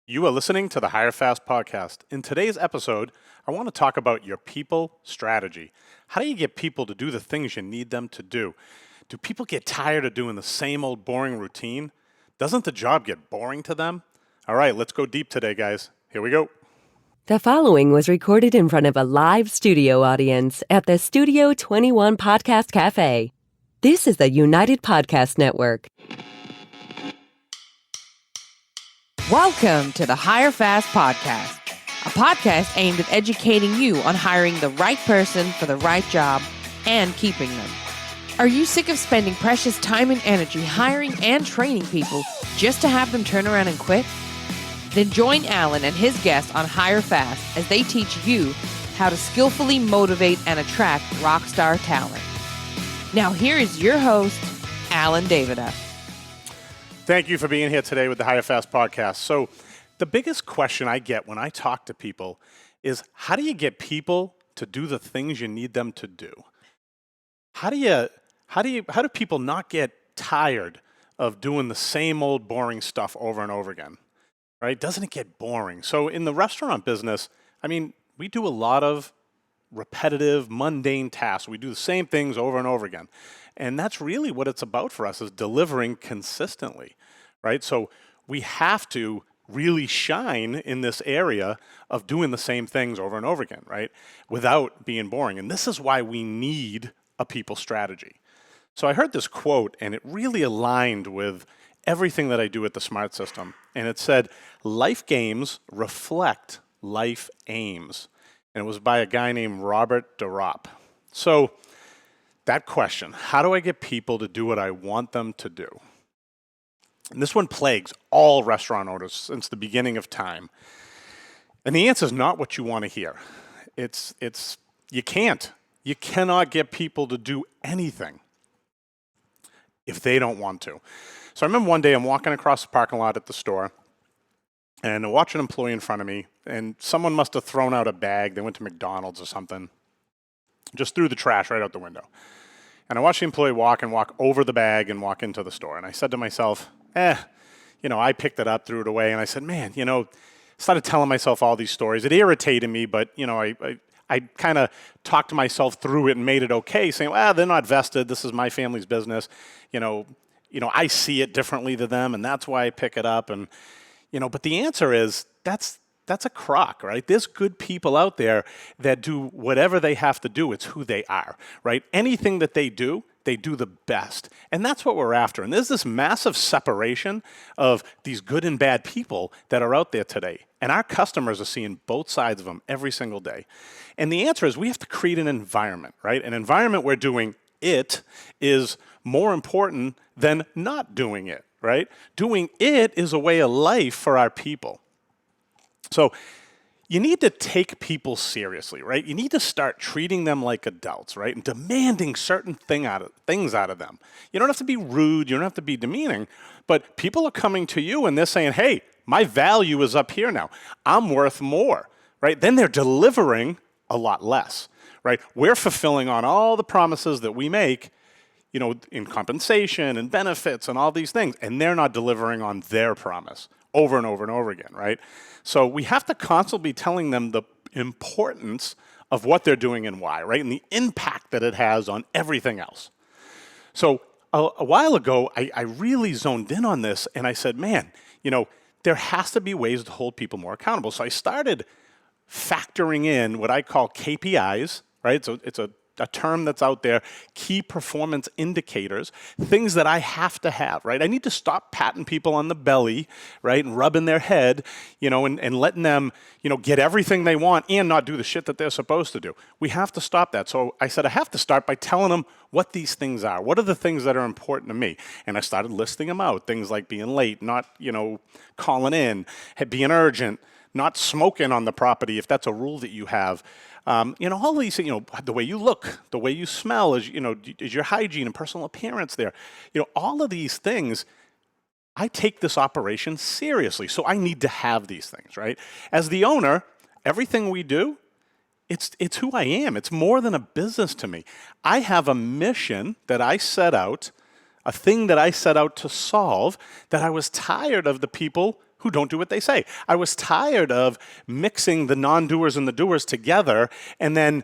You are listening to the Hire Fast podcast. In today's episode, I want to talk about your people strategy. How do you get people to do the things you need them to do? Do people get tired of doing the same old boring routine? Doesn't the job get boring to them? All right, let's go deep today, guys. Here we go. The following was recorded in front of a live studio audience at the Studio 21 Podcast Cafe. This is the United Podcast Network. Welcome to the Hire Fast podcast, a podcast aimed at educating you on hiring the right person for the right job and keeping them. Are you sick of spending precious time and energy hiring and training people just to have them turn around and quit? Then join Alan and his guests on Hire Fast as they teach you how to skillfully motivate and attract rock star talent. Now here is your host, Alan Daviduk. Thank you for being here today with the Hire Fast podcast. So the biggest question I get when I talk to people is, how do you get people to do the things you need them to do? How do people not get tired of doing the same old boring stuff over and over again? Right? Doesn't it get boring? So in the restaurant business, we do a lot of repetitive, mundane tasks. We do the same things over and over again. And that's really what it's about for us, is delivering consistently, right? So we have to really shine in this area of doing the same things over and over again, right? Without being boring. And this is why we need a people strategy. So I heard this quote, and it really aligned with everything that I do at the Smart System. And it said, life games reflect life aims. And it was by a guy named Robert Daviduk. So that question, how do I get people to do what I want them to do? And this one plagues all restaurant owners since the beginning of time. And the answer is not what you want to hear. It's you can't. You cannot get people to do anything if they don't want to. So I remember one day I'm walking across the parking lot at the store, and I watch an employee in front of me, and someone must have thrown out a bag. They went to McDonald's or something, just threw the trash right out the window. And I watched the employee walk over the bag and walk into the store. And I said to myself, I picked it up, threw it away. And I said, started telling myself all these stories. It irritated me, but, I kind of talked myself through it and made it okay, saying, they're not vested. This is my family's business. I see it differently than them, and that's why I pick it up. And, but the answer is that's a crock, right? There's good people out there that do whatever they have to do. It's who they are, right? Anything that they do the best. And that's what we're after. And there's this massive separation of these good and bad people that are out there today. And our customers are seeing both sides of them every single day. And the answer is we have to create an environment, right? An environment where doing it is more important than not doing it, right? Doing it is a way of life for our people. So you need to take people seriously, right? You need to start treating them like adults, right? And demanding certain things out of them. You don't have to be rude. You don't have to be demeaning. But people are coming to you and they're saying, hey, my value is up here now. I'm worth more, right? Then they're delivering a lot less, right? We're fulfilling on all the promises that we make, in compensation and benefits and all these things. And they're not delivering on their promise over and over and over again, right? So we have to constantly be telling them the importance of what they're doing and why, right? And the impact that it has on everything else. So a while ago, I really zoned in on this and I said, there has to be ways to hold people more accountable. So I started factoring in what I call KPIs, right? So it's a term that's out there, key performance indicators, things that I have to have, right? I need to stop patting people on the belly, right, and rubbing their head, and letting them, get everything they want and not do the shit that they're supposed to do. We have to stop that. So I said I have to start by telling them what these things are. What are the things that are important to me? And I started listing them out, things like being late, not, calling in, being urgent, not smoking on the property if that's a rule that you have. All these, the way you look, the way you smell, is your hygiene and personal appearance there. All of these things, I take this operation seriously. So I need to have these things, right? As the owner, everything we do, it's who I am. It's more than a business to me. I have a mission that I set out, a thing that I set out to solve, that I was tired of the people who who don't do what they say. I was tired of mixing the non-doers and the doers together and then,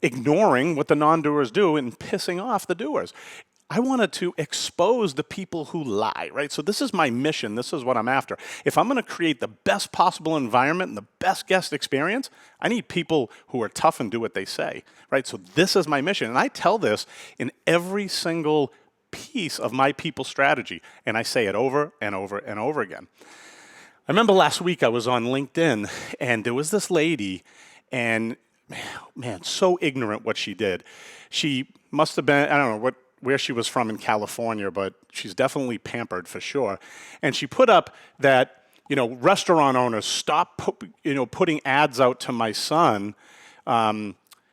ignoring what the non-doers do and pissing off the doers. I wanted to expose the people who lie, right? So this is my mission. This is what I'm after. If I'm going to create the best possible environment and the best guest experience, I need people who are tough and do what they say, right? So this is my mission. And I tell this in every single piece of my people strategy. And I say it over and over and over again. I remember last week I was on LinkedIn and there was this lady and man, so ignorant what she did. She must have been, I don't know where she was from in California, but she's definitely pampered for sure. And she put up that, restaurant owners, stop, putting ads out to my son.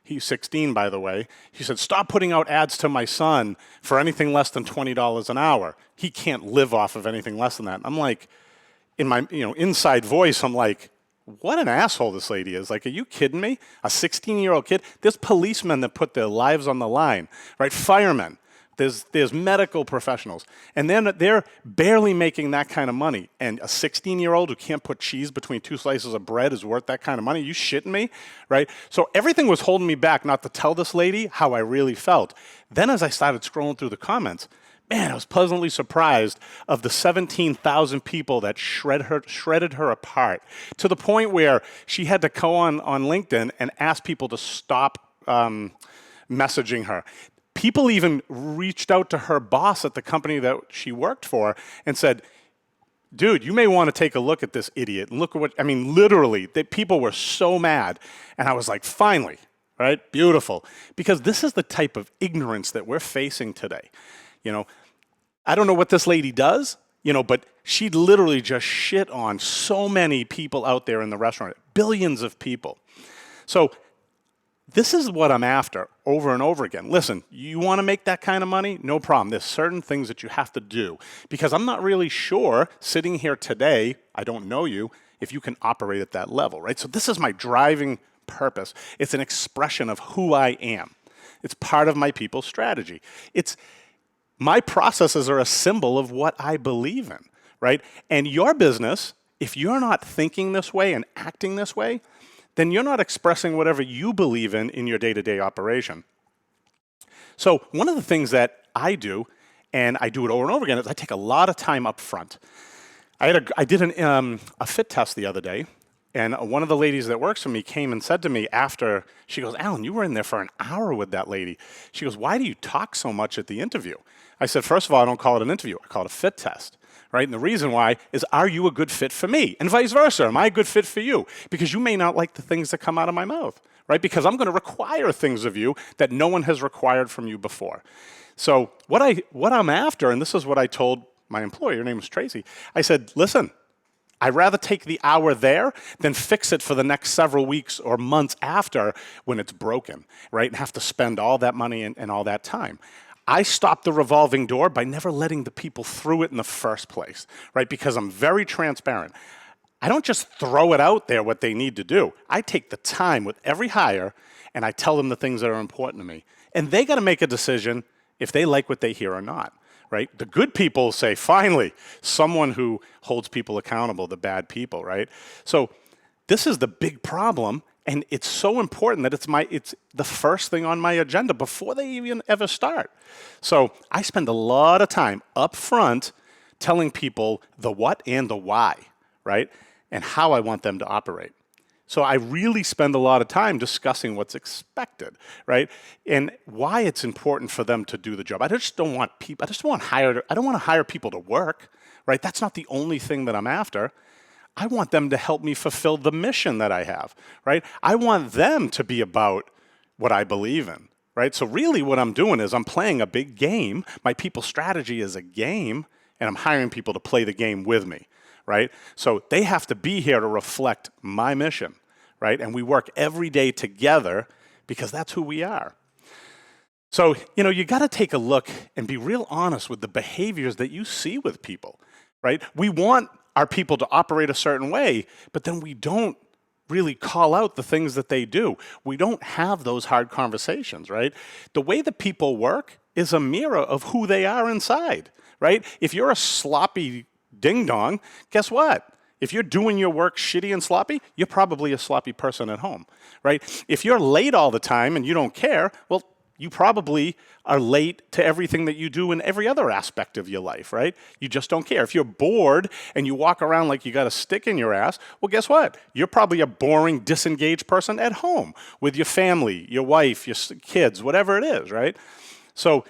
He's 16, by the way. She said, stop putting out ads to my son for anything less than $20 an hour. He can't live off of anything less than that. I'm like, in my, inside voice, I'm like, what an asshole this lady is. Like, are you kidding me? A 16-year-old kid? There's policemen that put their lives on the line, right? Firemen. There's medical professionals. And then they're barely making that kind of money. And a 16-year-old who can't put cheese between two slices of bread is worth that kind of money? You shitting me? Right? So everything was holding me back not to tell this lady how I really felt. Then as I started scrolling through the comments, man, I was pleasantly surprised of the 17,000 people that shredded her apart to the point where she had to go on LinkedIn and ask people to stop messaging her. People even reached out to her boss at the company that she worked for and said, dude, you may want to take a look at this idiot. Look at literally, people were so mad. And I was like, finally, right? Beautiful. Because this is the type of ignorance that we're facing today. I don't know what this lady does, but she literally just shit on so many people out there in the restaurant, billions of people. So this is what I'm after over and over again. Listen, you want to make that kind of money? No problem. There's certain things that you have to do because I'm not really sure sitting here today, I don't know you, if you can operate at that level, right? So this is my driving purpose. It's an expression of who I am. It's part of my people strategy. My processes are a symbol of what I believe in, right? And your business, if you're not thinking this way and acting this way, then you're not expressing whatever you believe in your day-to-day operation. So one of the things that I do, and I do it over and over again, is I take a lot of time up front. I did a fit test the other day, and one of the ladies that works for me came and said to me after, she goes, Alan, you were in there for an hour with that lady. She goes, why do you talk so much at the interview? I said, first of all, I don't call it an interview. I call it a fit test. Right? And the reason why is, are you a good fit for me? And vice versa, am I a good fit for you? Because you may not like the things that come out of my mouth, right? Because I'm going to require things of you that no one has required from you before. So what I'm after, and this is what I told my employer, her name was Tracy, I said, listen, I'd rather take the hour there than fix it for the next several weeks or months after when it's broken, right? And have to spend all that money and all that time. I stopped the revolving door by never letting the people through it in the first place, right? Because I'm very transparent. I don't just throw it out there what they need to do. I take the time with every hire and I tell them the things that are important to me. And they got to make a decision if they like what they hear or not, right? The good people say, finally, someone who holds people accountable, the bad people, right? So this is the big problem. And it's so important that it's the first thing on my agenda before they even ever start. So I spend a lot of time up front telling people the what and the why, right? And how I want them to operate. So I really spend a lot of time discussing what's expected, right? And why it's important for them to do the job. I don't want to hire people to work, right? That's not the only thing that I'm after. I want them to help me fulfill the mission that I have, right? I want them to be about what I believe in, right? So really what I'm doing is I'm playing a big game. My people strategy is a game, and I'm hiring people to play the game with me, right? So they have to be here to reflect my mission, right? And we work every day together because that's who we are. So, you got to take a look and be real honest with the behaviors that you see with people, right? We want our people to operate a certain way, but then we don't really call out the things that they do. We don't have those hard conversations, right? The way that people work is a mirror of who they are inside, right? If you're a sloppy ding-dong, guess what? If you're doing your work shitty and sloppy, you're probably a sloppy person at home, right? If you're late all the time and you don't care, well, you probably are late to everything that you do in every other aspect of your life, right? You just don't care. If you're bored and you walk around like you got a stick in your ass, well, guess what? You're probably a boring, disengaged person at home with your family, your wife, your kids, whatever it is, right? So,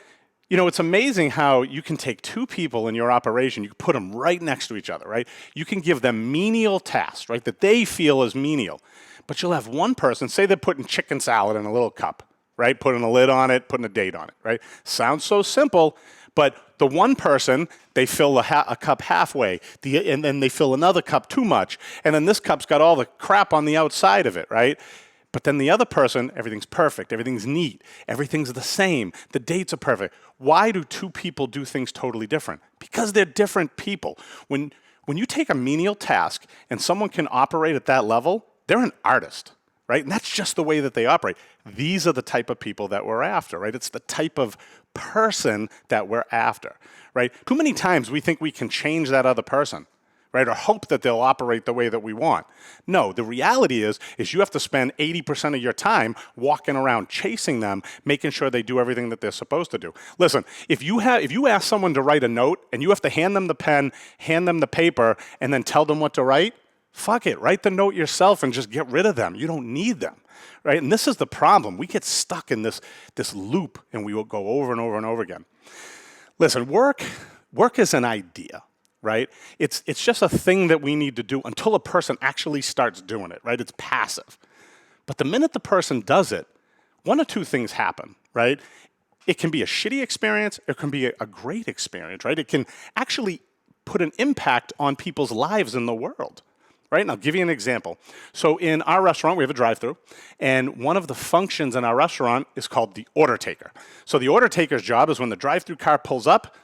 it's amazing how you can take two people in your operation, you can put them right next to each other, right? You can give them menial tasks, right, that they feel is menial. But you'll have one person, say they're putting chicken salad in a little cup, right? Putting a lid on it, putting a date on it, right? Sounds so simple, but the one person, they fill a cup halfway, and then they fill another cup too much, and then this cup's got all the crap on the outside of it, right? But then the other person, everything's perfect, everything's neat, everything's the same, the dates are perfect. Why do two people do things totally different? Because they're different people. When you take a menial task and someone can operate at that level, they're an artist, right? And that's just the way that they operate. These are the type of people that we're after, right? It's the type of person that we're after, right? Too many times we think we can change that other person, right? Or hope that they'll operate the way that we want. No, the reality is you have to spend 80% of your time walking around chasing them, making sure they do everything that they're supposed to do. Listen, if you ask someone to write a note and you have to hand them the pen, hand them the paper, and then tell them what to write, fuck it, write the note yourself and just get rid of them. You don't need them, right? And this is the problem. We get stuck in this loop and we will go over and over and over again. Listen, work is an idea. Right? It's just a thing that we need to do until a person actually starts doing it, right? It's passive. But the minute the person does it, one of two things happen, right? It can be a shitty experience, it can be a great experience, right? It can actually put an impact on people's lives in the world, right? And I'll give you an example. So in our restaurant, we have a drive-thru, and one of the functions in our restaurant is called the order taker. So the order taker's job is when the drive-thru car pulls up,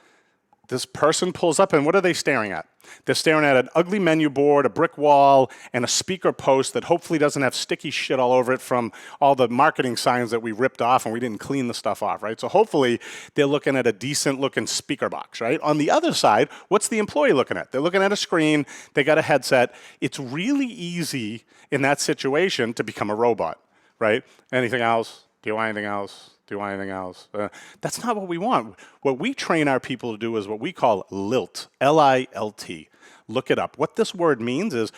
this person pulls up, and what are they staring at? They're staring at an ugly menu board, a brick wall, and a speaker post that hopefully doesn't have sticky shit all over it from all the marketing signs that we ripped off and we didn't clean the stuff off, right? So hopefully they're looking at a decent-looking speaker box, right? On the other side, what's the employee looking at? They're looking at a screen. They got a headset. It's really easy in that situation to become a robot, right? Anything else? Do you want anything else? Do you want anything else? That's not what we want. What we train our people to do is what we call lilt, L-I-L-T. Look it up. What this word means is,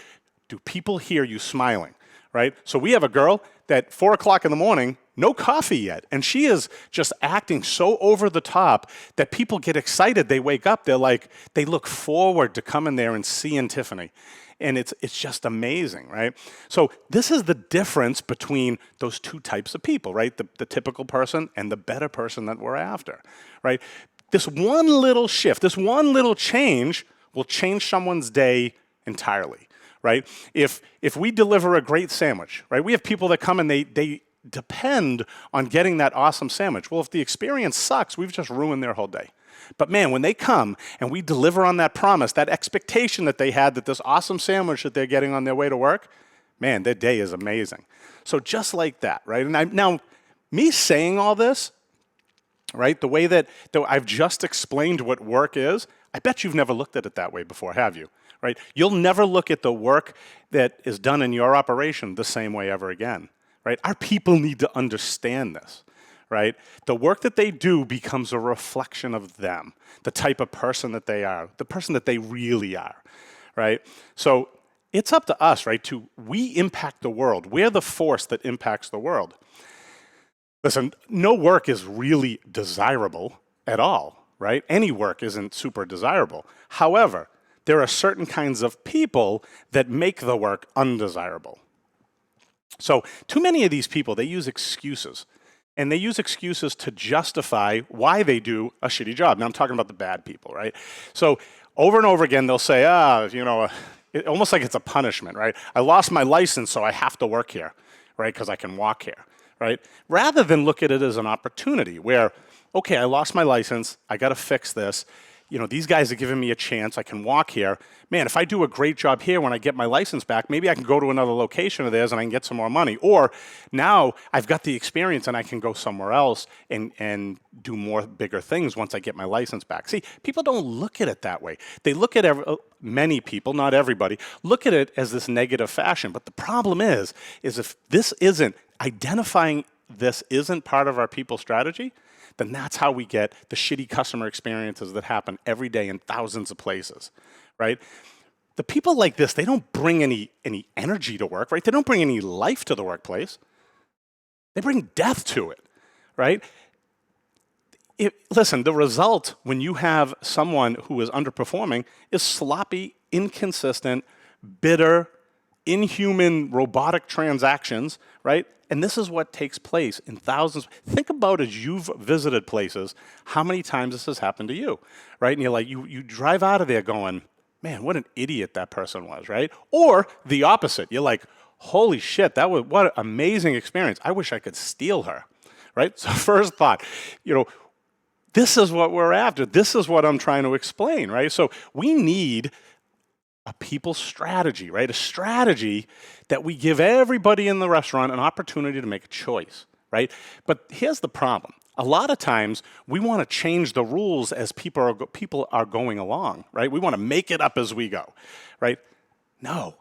do people hear you smiling, right? So we have a girl that 4 o'clock in the morning, no coffee yet, and she is just acting so over the top that people get excited. They wake up, they look forward to coming there and seeing Tiffany. And it's just amazing, right? So this is the difference between those two types of people, right? The typical person and the better person that we're after, right? This one little shift, this one little change will change someone's day entirely, right? If we deliver a great sandwich, right? We have people that come and they depend on getting that awesome sandwich. Well, if the experience sucks, we've just ruined their whole day. But man, when they come and we deliver on that promise, that expectation that they had that this awesome sandwich that they're getting on their way to work, man, their day is amazing. So just like that, right? And now, me saying all this, right, the way that I've just explained what work is, I bet you've never looked at it that way before, have you? Right? You'll never look at the work that is done in your operation the same way ever again, right? Our people need to understand this. Right? The work that they do becomes a reflection of them, the type of person that they are, the person that they really are, right? So it's up to us, right, we impact the world. We're the force that impacts the world. Listen, no work is really desirable at all, right? Any work isn't super desirable. However, there are certain kinds of people that make the work undesirable. So too many of these people, they use excuses. And they use excuses to justify why they do a shitty job. Now, I'm talking about the bad people, right? So over and over again, they'll say, almost like it's a punishment, right? I lost my license, so I have to work here, right? Because I can walk here, right? Rather than look at it as an opportunity where, okay, I lost my license, I got to fix this. these guys are giving me a chance. I can walk here. Man, if I do a great job here when I get my license back, maybe I can go to another location of theirs and I can get some more money. Or now I've got the experience and I can go somewhere else and do more bigger things once I get my license back. See, people don't look at it that way. They look at many people, not everybody, look at it as this negative fashion. But the problem is if this isn't, identifying this isn't part of our people strategy, then that's how we get the shitty customer experiences that happen every day in thousands of places, right? The people like this, they don't bring any energy to work, right? They don't bring any life to the workplace. They bring death to it, right? Listen, the result when you have someone who is underperforming is sloppy, inconsistent, bitter, inhuman, robotic transactions, right? And this is what takes place in thousands. Think about as you've visited places, how many times this has happened to you, right? And you're like, you drive out of there going, man, what an idiot that person was, right? Or the opposite. You're like, holy shit, what an amazing experience. I wish I could steal her, right? So first thought, this is what we're after. This is what I'm trying to explain, right? So we need a people strategy, right? A strategy that we give everybody in the restaurant an opportunity to make a choice, right? But here's the problem. A lot of times we want to change the rules as people are going along, right? We want to make it up as we go, right? No.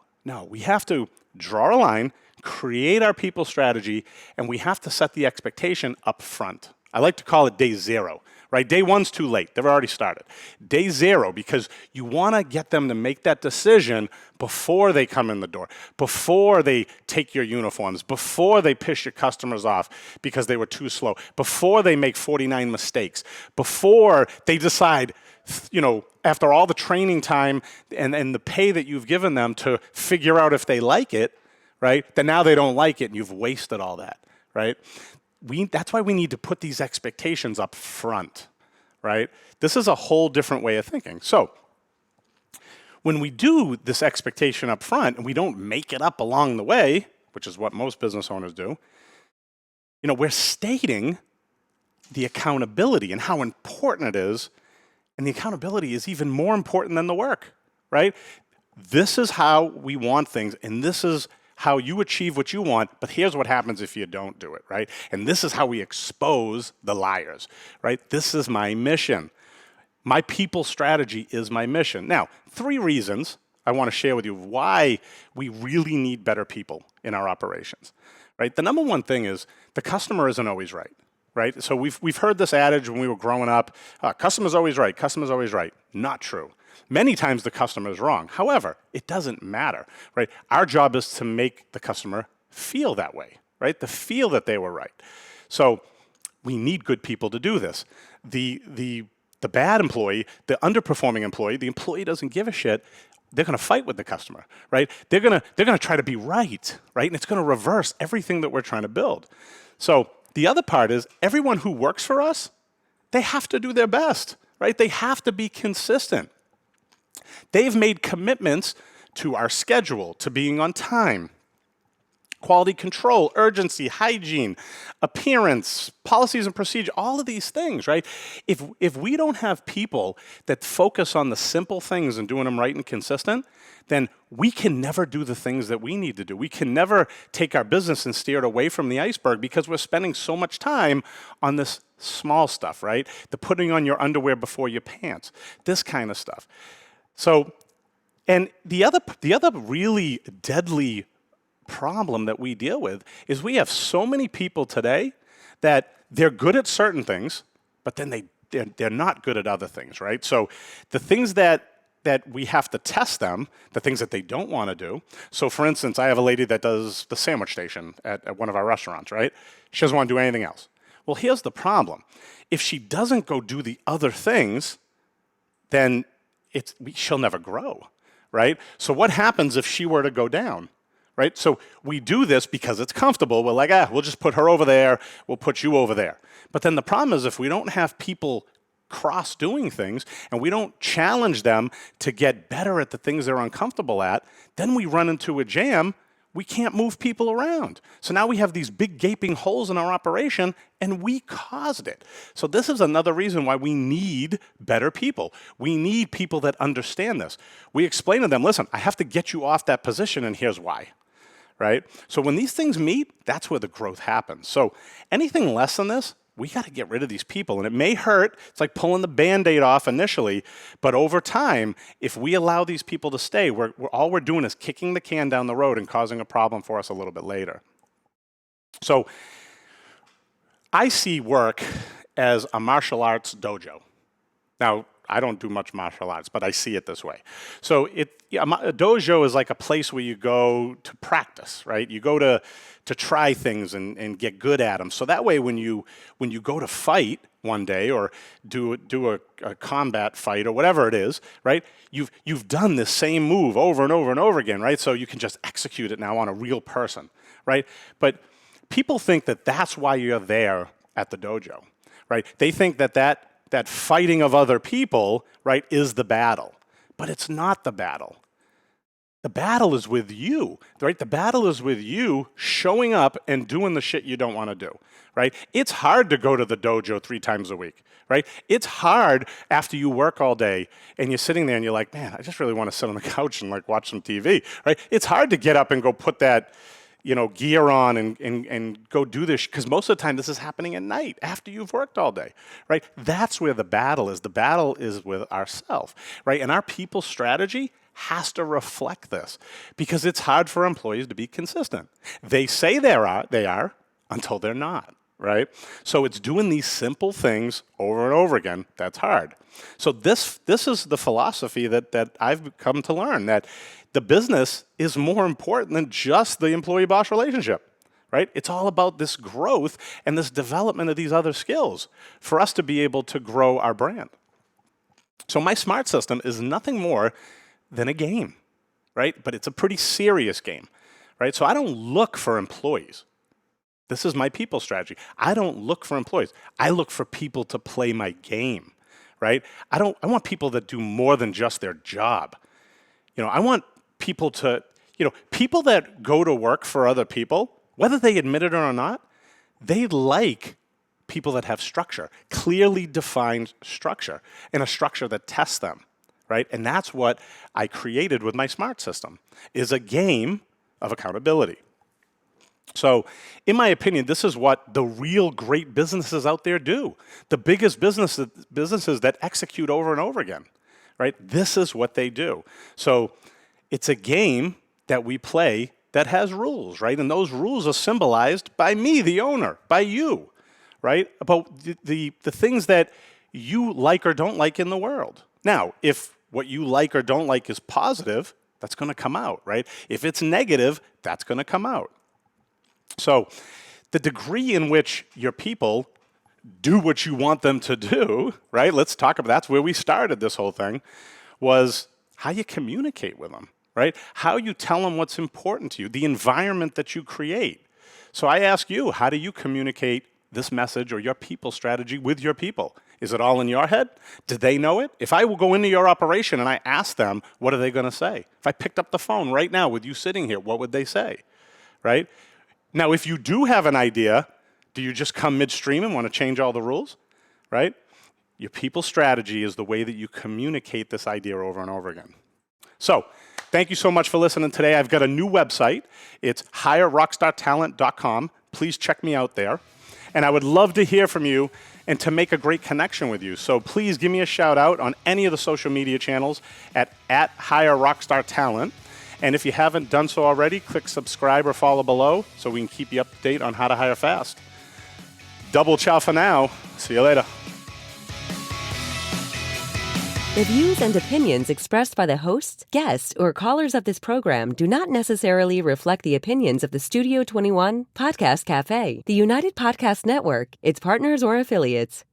We have to draw a line, create our people strategy, and we have to set the expectation up front. I like to call it day zero. Right? Day one's too late. They've already started. Day zero, because you want to get them to make that decision before they come in the door, before they take your uniforms, before they piss your customers off because they were too slow, before they make 49 mistakes, before they decide, after all the training time and the pay that you've given them to figure out if they like it, right? Then now they don't like it and you've wasted all that, right? That's why we need to put these expectations up front, right? This is a whole different way of thinking. So when we do this expectation up front and we don't make it up along the way, which is what most business owners do, we're stating the accountability and how important it is, and the accountability is even more important than the work, right? This is how we want things, and this is how you achieve what you want, but here's what happens if you don't do it, right? And this is how we expose the liars, right? This is my mission. My people strategy is my mission. Now, 3 reasons I want to share with you why we really need better people in our operations, right? The number one thing is the customer isn't always right? So we've heard this adage when we were growing up, customer's always right, customer's always right. Not true. Many times the customer is wrong. However, it doesn't matter, right? Our job is to make the customer feel that way, right? To feel that they were right. So we need good people to do this. The bad employee, the underperforming employee, the employee doesn't give a shit. They're going to fight with the customer, right? They're going to try to be right? And it's going to reverse everything that we're trying to build. So the other part is everyone who works for us, they have to do their best, right? They have to be consistent. They've made commitments to our schedule, to being on time, quality control, urgency, hygiene, appearance, policies and procedure, all of these things, right? If we don't have people that focus on the simple things and doing them right and consistent, then we can never do the things that we need to do. We can never take our business and steer it away from the iceberg because we're spending so much time on this small stuff, right? The putting on your underwear before your pants, this kind of stuff. So, and the other really deadly problem that we deal with is we have so many people today that they're good at certain things, but then they're not good at other things, right? So the things that we have to test them, the things that they don't want to do. So for instance, I have a lady that does the sandwich station at one of our restaurants, right? She doesn't want to do anything else. Well, here's the problem. If she doesn't go do the other things, then she'll never grow, right? So what happens if she were to go down, right? So we do this because it's comfortable. We're like, we'll just put her over there. We'll put you over there. But then the problem is if we don't have people cross doing things and we don't challenge them to get better at the things they're uncomfortable at, then we run into a jam we can't move people around. So now we have these big gaping holes in our operation, and we caused it. So this is another reason why we need better people. We need people that understand this. We explain to them, listen, I have to get you off that position, and here's why. Right? So when these things meet, that's where the growth happens. So anything less than this, we got to get rid of these people. And it may hurt. It's like pulling the Band-Aid off initially. But over time, if we allow these people to stay, all we're doing is kicking the can down the road and causing a problem for us a little bit later. So I see work as a martial arts dojo. Now, I don't do much martial arts, but I see it this way. So a dojo is like a place where you go to practice, right? You go to try things and get good at them. So that way, when you go to fight one day or do a combat fight or whatever it is, right? You've done this same move over and over and over again, right? So you can just execute it now on a real person, right? But people think that that's why you're there at the dojo, right? They think that fighting of other people, right, is the battle. But it's not the battle. The battle is with you, right? The battle is with you showing up and doing the shit you don't want to do, right? It's hard to go to the dojo 3 times a week, right? It's hard after you work all day and you're sitting there and you're like, man, I just really want to sit on the couch and like watch some TV, right? It's hard to get up and go put that gear on and go do this, because most of the time this is happening at night after you've worked all day, right? That's where the battle is. The battle is with ourselves, right? And our people strategy has to reflect this, because it's hard for employees to be consistent. They say they are until they're not, right? So it's doing these simple things over and over again that's hard. So this is the philosophy that I've come to learn, that the business is more important than just the employee-boss relationship, right? It's all about this growth and this development of these other skills for us to be able to grow our brand. So my SMART system is nothing more than a game, right? But it's a pretty serious game, right? So I don't look for employees. This is my people strategy. I don't look for employees. I look for people to play my game, right? I want people that do more than just their job. I want people people that go to work for other people, whether they admit it or not, they like people that have structure, clearly defined structure, and a structure that tests them, right? And that's what I created with my SMART system, is a game of accountability. So, in my opinion, this is what the real great businesses out there do. The biggest businesses that execute over and over again, right? This is what they do. So, it's a game that we play that has rules, right? And those rules are symbolized by me, the owner, by you, right? About the things that you like or don't like in the world. Now, if what you like or don't like is positive, that's going to come out, right? If it's negative, that's going to come out. So the degree in which your people do what you want them to do, right? Let's talk about, that's where we started this whole thing, was how you communicate with them, right? How you tell them what's important to you, the environment that you create. So I ask you, how do you communicate this message or your people strategy with your people? Is it all in your head? Do they know it? If I will go into your operation and I ask them, what are they going to say? If I picked up the phone right now with you sitting here, what would they say, right? Now, if you do have an idea, do you just come midstream and want to change all the rules, right? Your people strategy is the way that you communicate this idea over and over again. So, thank you so much for listening today. I've got a new website. It's hirerockstartalent.com. Please check me out there. And I would love to hear from you and to make a great connection with you. So please give me a shout out on any of the social media channels at hirerockstartalent. And if you haven't done so already, click subscribe or follow below so we can keep you up to date on how to hire fast. Double ciao for now. See you later. The views and opinions expressed by the hosts, guests, or callers of this program do not necessarily reflect the opinions of the Studio 21 Podcast Cafe, the United Podcast Network, its partners, or affiliates.